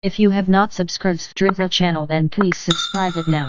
If you have not subscribed to the channel, then please subscribe it now.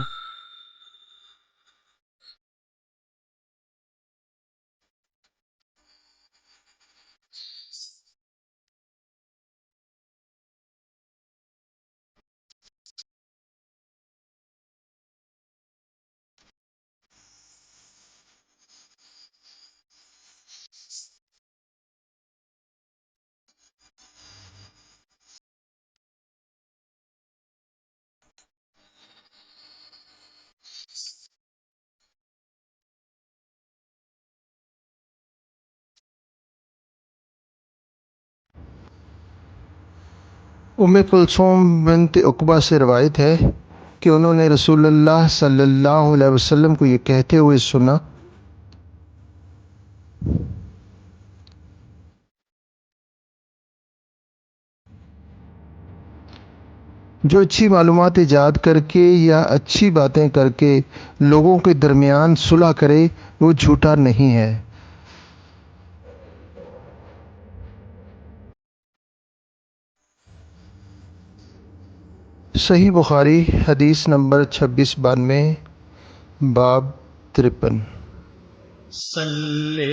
Umme Kulsoom bint उक़बा से रवायत है कि उन्होंने रसूलुल्लाह सल्लल्लाहु अलैहि वसल्लम को ये कहते हुए सुना, जो अच्छी मालूमात ईजाद करके या अच्छी बातें करके लोगों के दरमियान सुलह करे वो झूठा नहीं है। सही बुखारी हदीस नंबर 2692 बाब 53। सल्ले